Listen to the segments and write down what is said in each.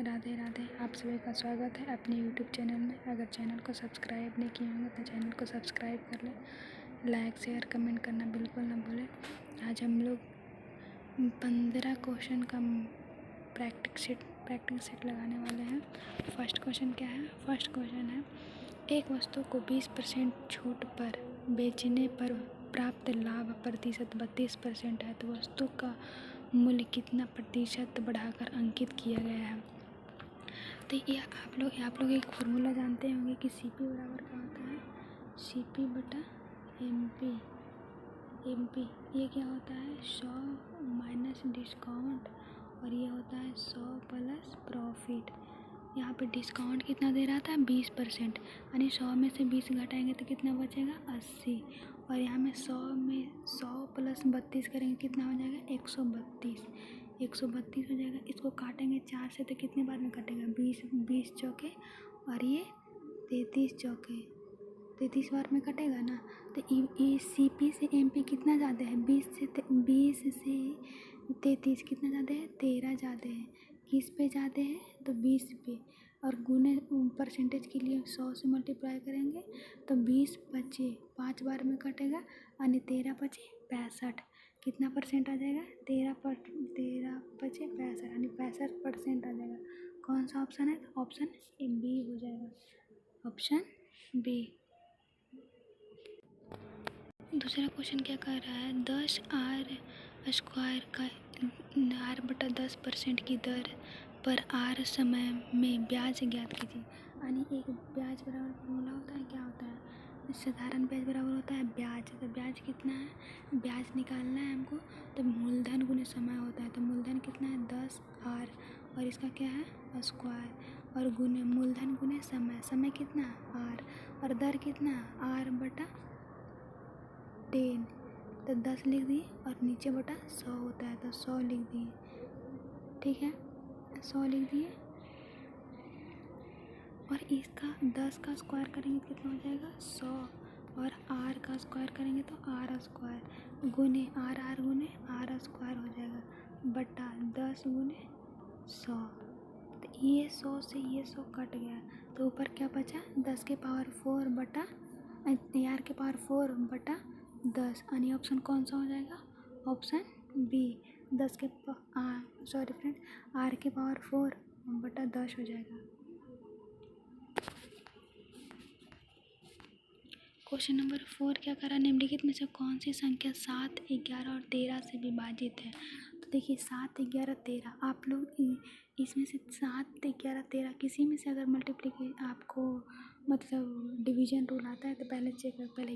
राधे राधे। आप सभी का स्वागत है अपने यूट्यूब चैनल में। अगर चैनल को सब्सक्राइब नहीं किए होंगे तो चैनल को सब्सक्राइब कर लें। लाइक शेयर कमेंट करना बिल्कुल ना भूलें। आज हम लोग 15 क्वेश्चन का प्रैक्टिस सेट लगाने वाले हैं। फर्स्ट क्वेश्चन क्या है? फर्स्ट क्वेश्चन है, एक वस्तु को 20% छूट पर बेचने पर प्राप्त लाभ प्रतिशत 32% है, तो वस्तु का मूल्य कितना प्रतिशत बढ़ाकर अंकित किया गया है? तो ये आप लोग एक फार्मूला जानते होंगे कि CP बराबर क्या होता है? CP बटा MP। ये क्या होता है? 100 माइनस डिस्काउंट, और ये होता है 100 प्लस प्रॉफिट। यहाँ पे डिस्काउंट कितना दे रहा था? 20%, यानी 100 में से 20 घटाएंगे तो कितना बचेगा? 80। और यहाँ में 100 प्लस 32 करेंगे, कितना हो जाएगा? 132 हो जाएगा। इसको काटेंगे 4 से तो कितने बार में कटेगा? 20 चौके, और ये 33 चौके, 33 बार में कटेगा ना। तो ये CP से MP कितना ज़्यादा है? 20 से 33 कितना ज़्यादा है? 13 ज़्यादा है। किस पे ज़्यादा है? तो 20 पे। और गुने परसेंटेज के लिए 100 से मल्टीप्लाई करेंगे तो 20 बचे 5 बार में कटेगा, यानी 13 बचे 65। कितना परसेंट आ जाएगा? 13 बचे 65, यानी 65% आ जाएगा। कौन सा ऑप्शन है? तो ऑप्शन B हो जाएगा, ऑप्शन B। दूसरा क्वेश्चन क्या कर रहा है? 10R² का R/10% की दर पर R समय में ब्याज ज्ञात कीजिए। यानी एक ब्याज बराबर फॉर्मूला होता है, क्या होता है? साधारण ब्याज बराबर होता है ब्याज। तो ब्याज कितना है? ब्याज निकालना है हमको, तो मूलधन गुने समय होता है। तो मूलधन कितना है? 10R, और इसका क्या है? स्क्वायर, और गुने मूलधन गुने समय। समय कितना? R, और दर कितना? R/10। तो 10 लिख दिए, और नीचे बटा 100 होता है तो 100 लिख दिए। ठीक है, 100 लिख दिए। और इसका 10 का स्क्वायर करेंगे तो कितना हो जाएगा? 100, और R का स्क्वायर करेंगे तो R² गुने R गुने R² हो जाएगा, बटा 10 गुने 100। तो ये 100 से ये 100 कट गया, तो ऊपर क्या बचा? 10 के पावर 4 बटा R के पावर 4 बटा 10, यानी ऑप्शन कौन सा हो जाएगा? Option B। 10 के सॉरी फ्रेंड, R के पावर 4 बटा 10 हो जाएगा। क्वेश्चन नंबर 4 क्या करा? निम्नलिखित में से कौन सी संख्या 7, 11 और 13 से विभाजित है? तो देखिए 7, 11, 13, आप लोग इसमें से 7, 11, 13 किसी में से अगर मल्टीप्लिकेशन आपको मतलब डिवीजन रूल आता है तो पहले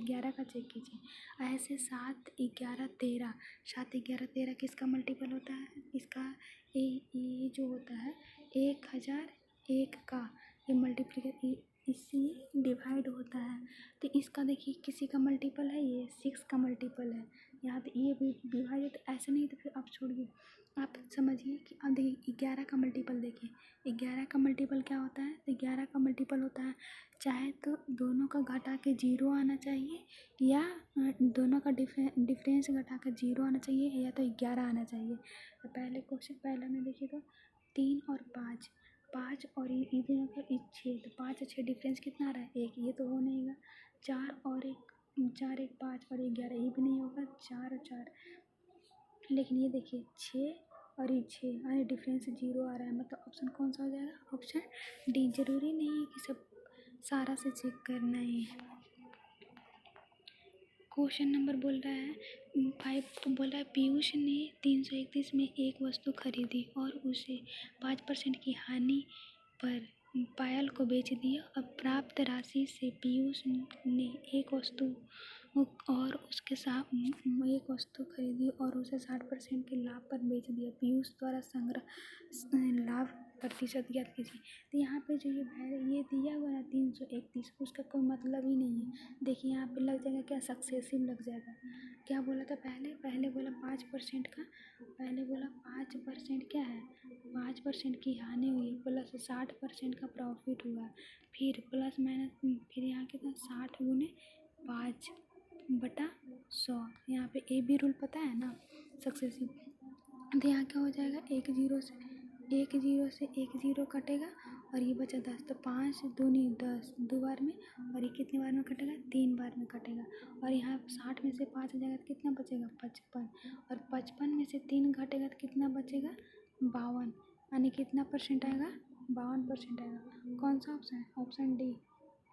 11 का चेक कीजिए। ऐसे 7, 11, 13, 7, 11, 13 किसका मल्टीपल होता है? इसका ये जो होता है 1001 का, ये मल्टीप्लिकेशन इससे डिवाइड होता है। तो इसका देखिए किसी का मल्टीपल है, ये 6 का मल्टीपल है। यहाँ पे ये भी विभाजित ऐसे नहीं, तो फिर आप छोड़िए, आप समझिए कि अब देखिए 11 का मल्टीपल देखिए, 11 का मल्टीपल क्या होता है? तो 11 का मल्टीपल होता है, चाहे तो दोनों का घटा के 0 आना चाहिए, या दोनों का डिफरेंस घटा के 0 आना चाहिए, या तो 11 आना चाहिए। तो पहले में देखिए तो 3 और 5 और ये दोनों का 6, तो 5 और 6 डिफरेंस कितना आ रहा है? 1, ये तो हो नहीं गा। 4 और 1, 5 और 11, ये भी नहीं होगा। 4 और 4, लेकिन ये देखिए 6 और ये 6, यानी डिफरेंस 0 आ रहा है। मतलब ऑप्शन कौन सा हो जाएगा? Option D। जरूरी नहीं है कि सब सारा से चेक करना ही। क्वेश्चन नंबर बोल रहा है 5, बोल रहा है पीयूष ने 331 में एक वस्तु खरीदी और उसे 5% की हानि पर पायल को बेच दिया। अब प्राप्त राशि से पीयूष ने एक वस्तु खरीदी और उसे 60% के लाभ पर बेच दिया। पीयूष द्वारा संग्रह लाभ प्रतिशत ज्ञात कीजिए। तो यहाँ पे जो ये दिया हुआ है 331, उसका कोई मतलब ही नहीं है। देखिए यहाँ पे लग जाएगा क्या? सक्सेसिव लग जाएगा। क्या बोला था पहले बोला 5% का, पहले बोला 5% क्या है? 5% की हानि हुई प्लस 60% का प्रॉफिट हुआ, फिर प्लस माइनस, फिर यहाँ कितना? 60 गुने 5 बटा 100। यहाँ पे AB रूल पता है ना, सक्सेसिव। तो यहाँ क्या हो जाएगा? 1 0 से एक जीरो से एक जीरो कटेगा और ये बचा 10, तो 5 दूनी 10 दो बार में, और ये कितने बार में कटेगा? 3 बार में कटेगा। और यहाँ 60 में से 5 जाएगा तो कितना बचेगा? 55। और 55 में से 3 घटेगा तो कितना बचेगा? 52। यानी कितना परसेंट आएगा? 52% आएगा। कौन सा ऑप्शन है? Option D.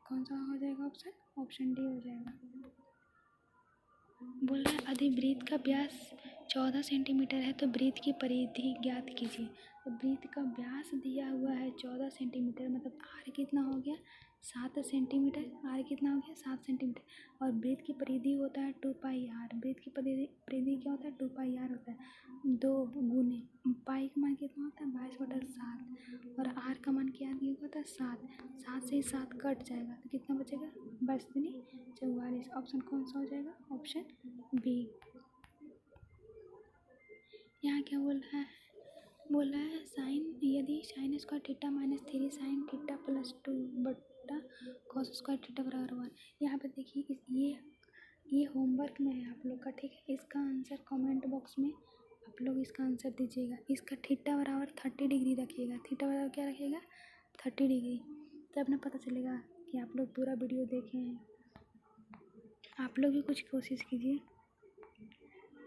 कौन सा हो जाएगा ऑप्शन? ऑप्शन डी हो जाएगा। बोल रहा है अधिवृत्त का व्यास 14 सेंटीमीटर है तो वृत्त की परिधि ज्ञात कीजिए। तो वृत्त का व्यास दिया हुआ है 14 सेंटीमीटर, मतलब आर कितना हो गया? 7 सेंटीमीटर। आर कितना हो गया? 7 सेंटीमीटर। और वृत्त की परिधि होता है 2 पाई आर। वृत्त की परिधि क्या होता है? 2 पाई आर होता है। 2 गुने पाई का मान कितना होता है? 22/7। और आर का मान क्या दिया हुआ था? 7। 7 से 7 कट जाएगा तो कितना बचेगा? 22×44। ऑप्शन कौन सा हो जाएगा? Option B. यहाँ क्या बोल रहा है? बोल रहा है साइन, यदि sine square theta minus 3 sine theta plus 2 बट्टा कॉस स्क्वायर थीटा बराबर 1। यहाँ पे देखिए ये होमवर्क में है आप लोग का, ठीक है। इसका आंसर कमेंट बॉक्स में आप लोग इसका आंसर दीजिएगा। इसका थीटा बराबर 30 डिग्री रखिएगा। थीटा बराबर क्या रखिएगा? 30 डिग्री। तब ना पता चलेगा कि आप लोग पूरा वीडियो देखे हैं। आप लोग भी कुछ कोशिश कीजिए।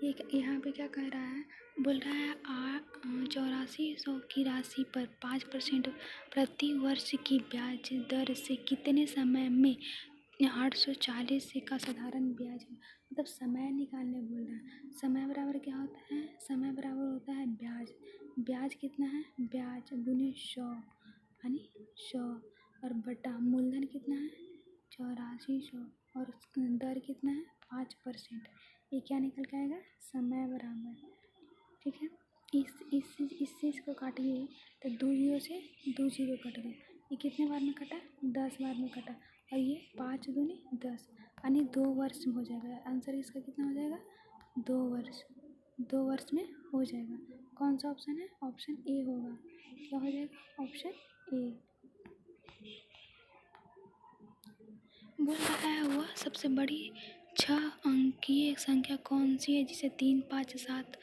यहाँ पे क्या कह रहा है? बोल रहा है 8400 की राशि पर 5% प्रति वर्ष की ब्याज दर से कितने समय में 840 का साधारण ब्याज है। मतलब समय निकालने बोल रहा है। समय बराबर क्या होता है? समय बराबर होता है ब्याज। ब्याज कितना है? ब्याज गुने 100 यानी 100, और बटा मूलधन कितना है? 8400, और दर कितना है? 5%। ये क्या निकल के आएगा? समय बराबर, ठीक है। इस चीज़ को काटिए तो 2 जीरो से 2 जीरो कट गए। ये कितने बार में कटा? 10 बार में कटा। और ये 5 दूनी 10 यानी 2 वर्ष में हो जाएगा। आंसर इसका कितना हो जाएगा? 2 वर्ष। 2 वर्ष में हो जाएगा। कौन सा ऑप्शन है? ऑप्शन ए होगा। क्या हो जाएगा? Option A. बोल रहा है वह सबसे बड़ी 6 अंकीय संख्या कौन सी है जिसे 3, 5, 7,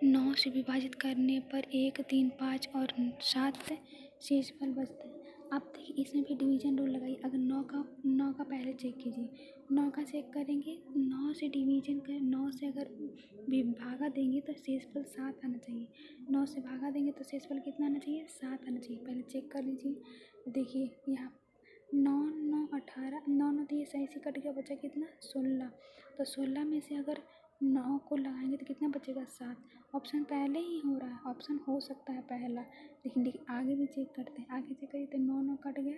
9 से विभाजित करने पर 1, 3, 5 और 7 शेषफल बचता है। आप देखिए इसमें भी डिवीजन रूल लगाइए। अगर 9 का पहले चेक कीजिए। 9 का चेक करेंगे, 9 से डिवीजन कर, 9 से अगर भागा देंगे तो शेषफल 7 आना चाहिए। 9 से भागा देंगे तो शेषफल कितना आना चाहिए? 7 आना चाहिए। पहले चेक कर लीजिए। देखिए यहाँ 9 9 18, 9 9 तो ये सही से कट गया, बचा कितना? 16। तो 16 में से अगर 9 को लगाएंगे तो कितना बचेगा? 7। ऑप्शन पहले ही हो रहा है, ऑप्शन हो सकता है पहला, लेकिन देखिए आगे भी चेक करते हैं। आगे चेक करिए तो 9 9 कट गया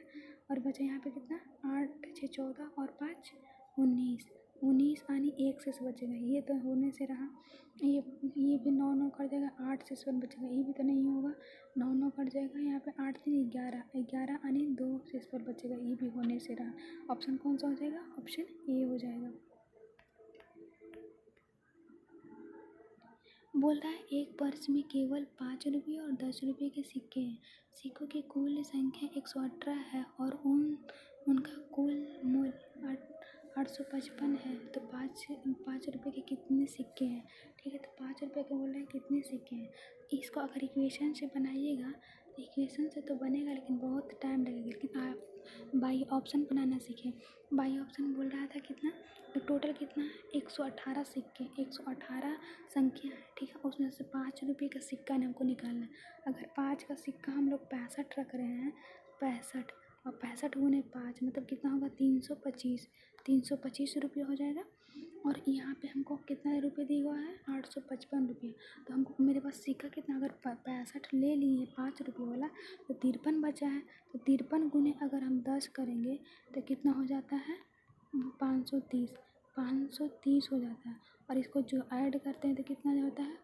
और बचा यहाँ पे कितना? 8 6 14 और 5 19। 19 यानी 1 शेष बचेगा। ये तो होने से रहा। ये भी 9 9 कट जाएगा, 8 शेष बचेगा। ये भी तो नहीं होगा। 9 9 कट जाएगा, यहाँ पे 8 3 11, 11 यानी 2 शेषफल बचेगा। ये भी होने से रहा। ऑप्शन कौन सा हो जाएगा? ऑप्शन ए हो जाएगा। बोल रहा है एक वर्ष में केवल 5 रुपये और 10 रुपये के सिक्के हैं। सिक्कों की कुल संख्या 118 है और उनका कुल मूल्य 855 है। तो 5 रुपये के कितने सिक्के हैं? ठीक है, तो 5 रुपये के बोल रहे हैं कितने सिक्के हैं। इसको अगर इक्वेशन से बनाइएगा तो इक्वेशन से तो बनेगा लेकिन बहुत टाइम लगेगा। लेकिन आप बाई ऑप्शन बनाना सीखें। बाई ऑप्शन बोल रहा था कितना? तो टोटल कितना है? 118 सिक्के, 118 संख्या है, ठीक है। उसमें से 5 रुपये का सिक्का ने हमको निकालना है। अगर 5 का सिक्का हम लोग 65 रख रहे हैं, 65 और 65 गुने 5 मतलब कितना होगा? 325। 325 रुपये हो जाएगा। और यहाँ पे हमको कितना रुपये दिया हुआ है? 855 रुपये। तो हमको मेरे पास सिक्का कितना? अगर 65 ले लिए 5 रुपये वाला तो 53 बचा है। तो 53 गुने अगर हम 10 करेंगे तो कितना हो जाता है? 530। 530 हो जाता है। और इसको जो ऐड करते हैं तो कितना होता है?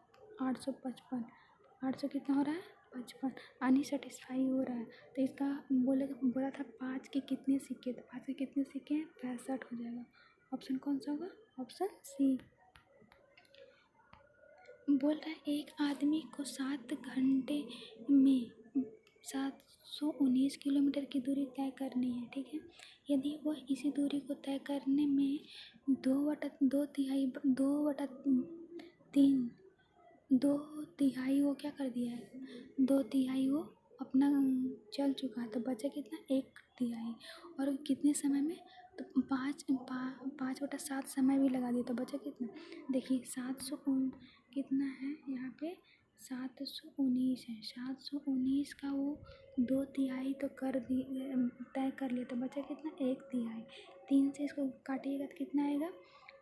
855। 800 कितना हो रहा है? 55। अनसेटिस्फाई हो रहा है। तो इसका बोला था 5 के कितने सिक्के, तो 5 के कितने सिक्के हैं? 65 हो जाएगा। ऑप्शन कौन सा होगा? Option C. बोल रहा है एक आदमी को 7 घंटे में 719 किलोमीटर की दूरी तय करनी है, ठीक है। यदि वह इसी दूरी को तय करने में 2/3 2 तिहाई वो क्या कर दिया है, 2/3 वो अपना चल चुका है, तो बचा कितना, 1/3। और कितने समय में, तो 5/7 समय भी लगा दिया, तो बचा कितना, देखिए 700 कितना है यहाँ पे, 719 है। 719 का वो 2/3 तो कर दी, तय कर लिया, तो बचा कितना, 1/3। 3 से इसको काटिएगा तो कितना आएगा,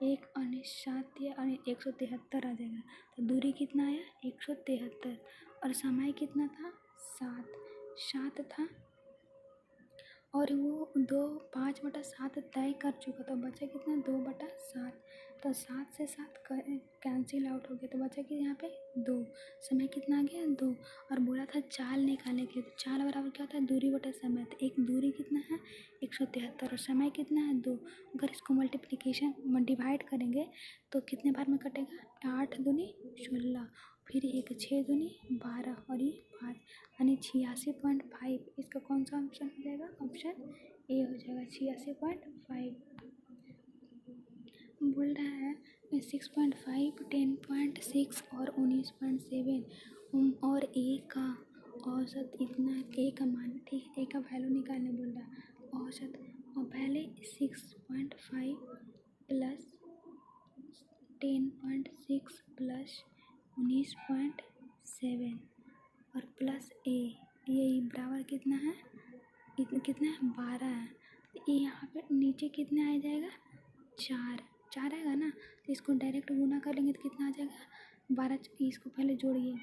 1 और 173 आ जाएगा। तो दूरी कितना आया, 173। और समय कितना था, 7 था। और वो 5/7 तय कर चुका, तो बचा कितना, 2/7। तो 7 से 7 कैंसिल आउट हो गया, तो बचा कि यहाँ पे 2। समय कितना आ गया, 2। और बोला था चाल निकालने के लिए, तो चाल बराबर क्या होता है, दूरी बटा समय। तो एक दूरी कितना है, 173, और समय कितना है, 2। अगर इसको मल्टीप्लिकेशन डिवाइड करेंगे तो कितने बार में कटेगा, 8 दूनी 16, फिर एक 6 दूनी 12, और ये 5, यानी 86.5। इसका कौन सा ऑप्शन हो जाएगा, ऑप्शन ए हो जाएगा, 86.5। बोल रहा है 6.5, 10.6 और 19.7, और ए का औसत इतना, ए का मान, ठीक है, ए का वैल्यू निकालने बोल रहा है, औसत। और पहले 6.5 प्लस 10.6 प्लस 19.7 और प्लस ए, ये बराबर कितना है, कितना है, 12 है। ये यहाँ पे नीचे कितना आ जाएगा, 4 आएगा ना, तो इसको डायरेक्ट गुना कर लेंगे तो कितना आ जाएगा, 12। इसको पहले जोड़ेंगे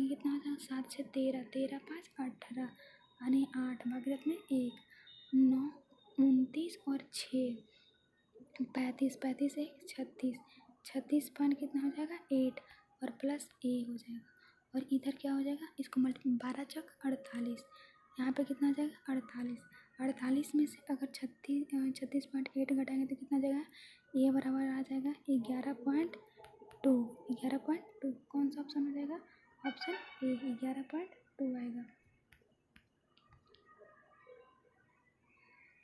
कितना हो जाएगा, 7 से 13, 13 5 18, यानी 8 भागीरथ में 1, 9 29 और 6 35, 35 1 36, 36 पॉइंट कितना हो जाएगा, 8, और प्लस ए हो जाएगा। और इधर क्या हो जाएगा, इसको 12 चौक 48, यहाँ पे कितना हो जाएगा, 48। 48 में से अगर 36.8 घटाएंगे तो कितना आ जाएगा, ए बराबर आ जाएगा 11.2। 11.2 कौन सा ऑप्शन हो जाएगा, ऑप्शन ए, 11.2 आएगा।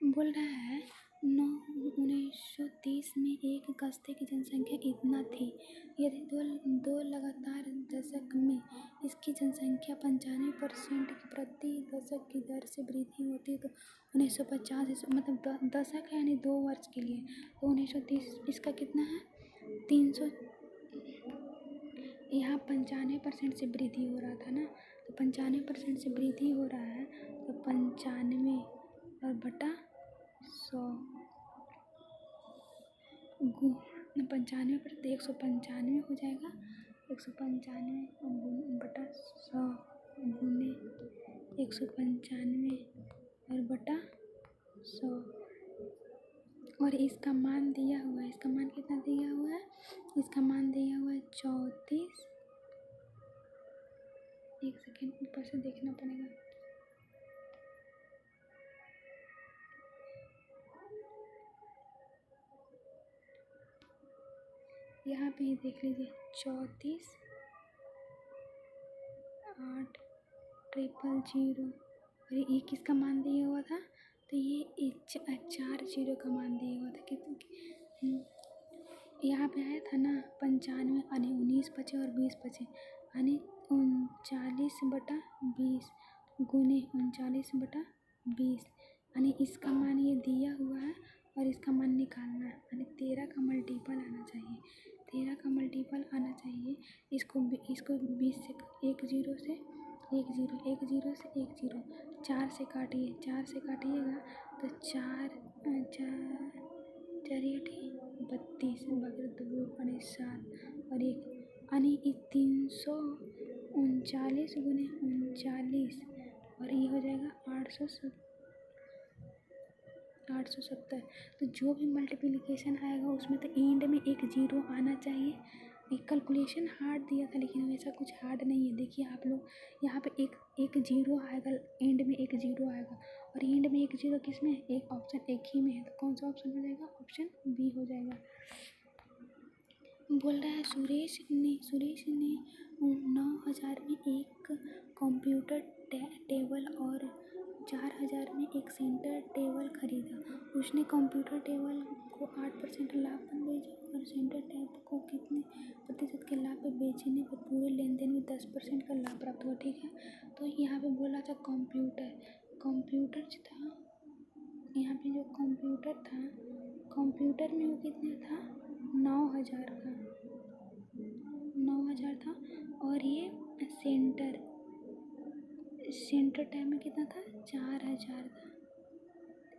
बोल रहा है 1930 में एक कस्बे की जनसंख्या इतना थी, यदि दो लगातार दशक में इसकी जनसंख्या 95% की प्रति दशक की दर से वृद्धि होती तो 1950, मतलब दशक है यानी 2 वर्ष के लिए, तो 1930 इसका कितना है, 300। यहाँ 95% से वृद्धि हो रहा था ना, तो 95% से वृद्धि हो रहा है, तो 95 और बटा 100 पंचानवे पर, तो 195 हो जाएगा, 195 बटा 100 गुने 195 और बटा 100। और इसका मान दिया हुआ है, इसका मान कितना दिया हुआ है, इसका मान दिया हुआ है 34। एक सेकेंड ऊपर से देखना पड़ेगा, यहाँ पे ही देख लीजिए, 34 8 000। और ये किसका मान दिया हुआ था, तो ये 4 0 का मान दिया हुआ था। कितना यहाँ पे आया था ना, 95 यानी 19 बचे और 20 बचे, यानी 39/20 गुने 39/20, यानी इसका मान ये दिया हुआ है और इसका मान निकालना है, यानी 13 का मल्टीपल आना चाहिए, 13 का मल्टीपल आना चाहिए। इसको 20 से 1 0 से 1 0 1 0 से 1 0, 4 से काटिए, 4 से काटिएगा तो 4 4 32 बगैर 2 और 7 और 1, यानी 339 गुने 39, और ये हो जाएगा 870। तो जो भी मल्टीप्लिकेशन आएगा उसमें तो एंड में एक 0 आना चाहिए। एक कैलकुलेशन हार्ड दिया था लेकिन वैसा कुछ हार्ड नहीं है। देखिए आप लोग यहाँ पे एक 0 आएगा, एंड में एक 0 आएगा, और एंड में एक 0 किस में है, एक ऑप्शन एक ही में है, तो कौन सा ऑप्शन हो जाएगा, ऑप्शन बी हो जाएगा। बोल रहा है सुरेश ने 9,000 में एक कंप्यूटर टेबल और 4,000 में एक सेंटर टेबल खरीदा, उसने कंप्यूटर टेबल को 8% लाभ पर बेचा और सेंटर टेबल को कितने प्रतिशत के लाभ पे बेचने पर पूरे लेन देन में 10% का लाभ प्राप्त हुआ। ठीक है, तो यहाँ पे बोला था कंप्यूटर जो था, यहाँ पे जो कंप्यूटर था, कंप्यूटर में वो कितना था 9,000 का, 9,000 था। और ये सेंटर टाइम में कितना था 4,000 था।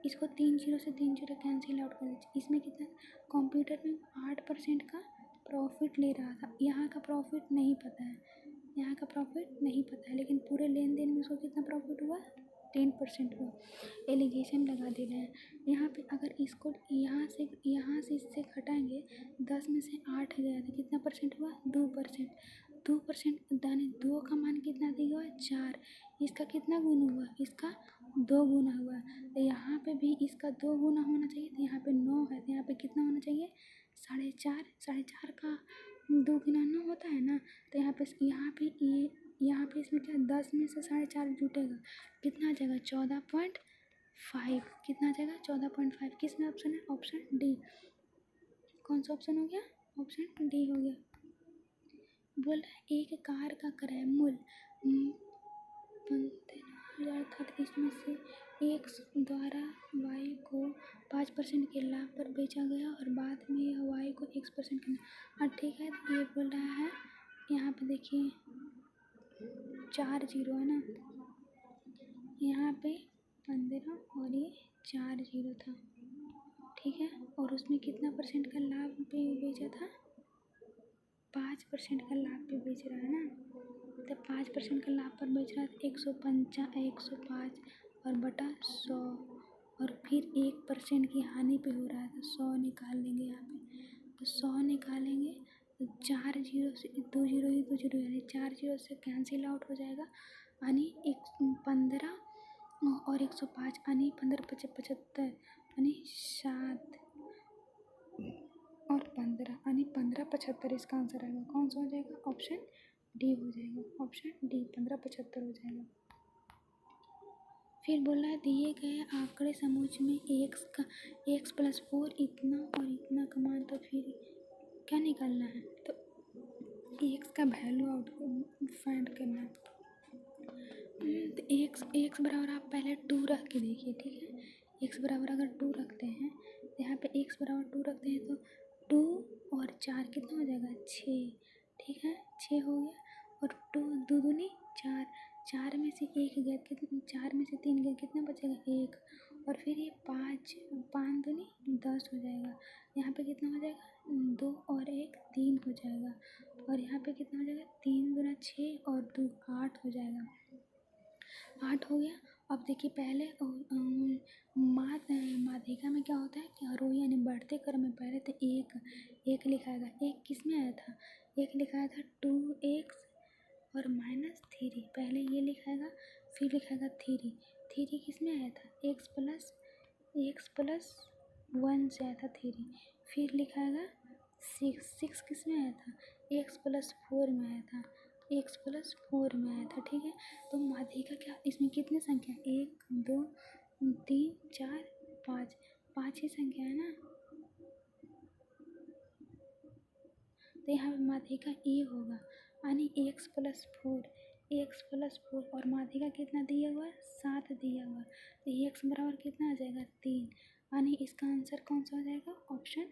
इसको 3 जीरो से 3 जीरो कैंसिल आउट कर दीजिए। इसमें कितना कंप्यूटर में 8% का प्रॉफिट ले रहा था, यहाँ का प्रॉफिट नहीं पता है, यहाँ का प्रॉफिट नहीं पता है, लेकिन पूरे लेन देन में उसको कितना प्रॉफिट हुआ 10% हुआ। एलिगेशन लगा दे रहे हैं यहाँ पे। अगर इसको यहाँ से इससे घटाएंगे 10 में से 8 गया तो कितना परसेंट हुआ 2%। 2% दाने 2 का मान कितना दिया हुआ 4, इसका कितना गुना हुआ, इसका 2 गुना हुआ। तो यहाँ पे भी इसका 2 गुना होना चाहिए, तो यहाँ पे 9 है तो यहाँ पे कितना होना चाहिए 4.5। 4.5 का 2 गुना 9 होता है ना, तो यहाँ पे इसमें क्या 10 में से 4.5 जुटेगा, कितना आ जाएगा 14.5। कितना आ जाएगा 14.5। किस में ऑप्शन है, ऑप्शन डी। कौन सा ऑप्शन हो गया, ऑप्शन डी हो गया। बोल रहा है एक कार का क्रय मूल्य 15,000 था, तो इसमें से एक्स द्वारा वाई को 5% के लाभ पर बेचा गया और बाद में यह वाई को X% करना। हाँ ठीक है, तो ये बोल रहा है यहाँ पे देखिए 4 जीरो है ना, यहाँ पे 15 और ये 4 जीरो था। ठीक है, और उसमें कितना परसेंट का लाभ पे बेचा था 5% का लाभ पे बेच रहा है ना, तो 5% का लाभ पर बेच रहा है 105 और बटा 100 और फिर 1% की हानि पे हो रहा है, तो 100 निकाल लेंगे यहाँ पे। तो 100 निकालेंगे तो 4 जीरो से 2 जीरो ही 2 जीरो, यानी 4 जीरो से कैंसिल आउट हो जाएगा, यानी 15 और 105 यानी 15 75 यानी 7 और 15 यानी 1575 इसका आंसर आएगा। कौन सा हो जाएगा, ऑप्शन डी हो जाएगा, ऑप्शन डी 1575 हो जाएगा। फिर बोला है दिए गए आंकड़े समूह में x + 4 इतना और इतना का मान, तो फिर क्या निकालना है, तो x का वैल्यू फाइंड करना है। तो x बराबर आप पहले 2 रख के देखिए। ठीक है, x बराबर अगर 2 रखते हैं तो यहाँ पे x बराबर 2 रखते हैं तो 2 और 4 कितना हो जाएगा 6। ठीक है, 6 हो गया, और 2 2 दूनी 4, 4 में से 1 गया, कितना 4 में से 3 गया, कितना बचेगा 1, और फिर ये 5 दूनी 10 हो जाएगा। यहाँ पे कितना हो जाएगा 2 और 1 3 हो जाएगा, और यहाँ पे कितना हो जाएगा 3 दूना 6 और 2 8 हो जाएगा, 8 हो गया। अब देखिए पहले माध्यिका में क्या होता है कि आरोही यानी बढ़ते क्रम में पहले तो एक लिखाएगा, एक किस में आया था, एक लिखाया था 2x और -3, पहले ये लिखाएगा फिर लिखाएगा 3 किस में आया था x प्लस 1 से आया था 3, फिर लिखाएगा 6 किस में आया था x + 4 में आया था, x + 4 में आया था। ठीक है, तो माध्यिका क्या, इसमें कितनी संख्या 1 2 3 4 5, 5 ही संख्या है ना, तो यहाँ पे माध्यिका ए होगा, यानी x + 4 और माध्यिका कितना दिया हुआ है 7 दिया हुआ, तो x बराबर कितना आ जाएगा 3, यानी इसका आंसर कौन सा हो जाएगा, ऑप्शन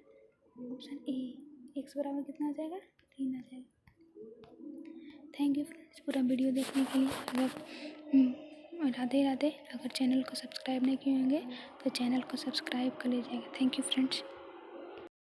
ए, x बराबर कितना आ जाएगा 3 आ जाएगा। थैंक यू फ्रेंड्स पूरा वीडियो देखने के लिए। अगर राधे राधे, अगर चैनल को सब्सक्राइब नहीं किए होंगे तो चैनल को सब्सक्राइब कर लीजिएगा। Thank you friends.